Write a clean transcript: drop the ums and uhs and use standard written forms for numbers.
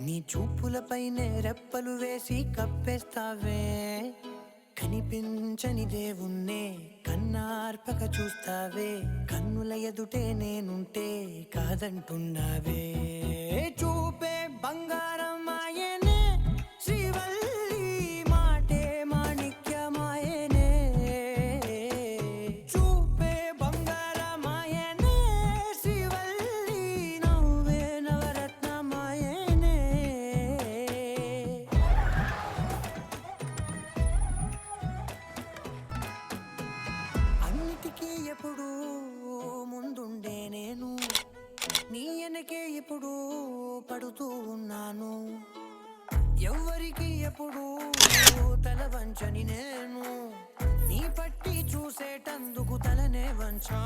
నీ చూపులపైనే రెప్పలు వేసి కప్పేస్తావే, కనిపించని దేవుణ్ణే కన్నార్పక చూస్తావే, కన్నుల ఎదుటే నేనుంటే కాదంటున్నావే. చూపే బంగారం ఆయనే, శ్రీవల్లి మాటే మాణిక్యమాయనే. చూపే బంగారం ఆయనే, శ్రీవల్లి నవ్వే నవరత్నమాయనే. అన్నిటికీ ఎప్పుడు ముందుండే నేను, నీ వెనకే ఎప్పుడు పడుతూ ఉన్నాను. ఎవ్వరికి ఎప్పుడు తల వంచని నేను, నీ పట్టి చూసేటందుకు తలనే వంచా.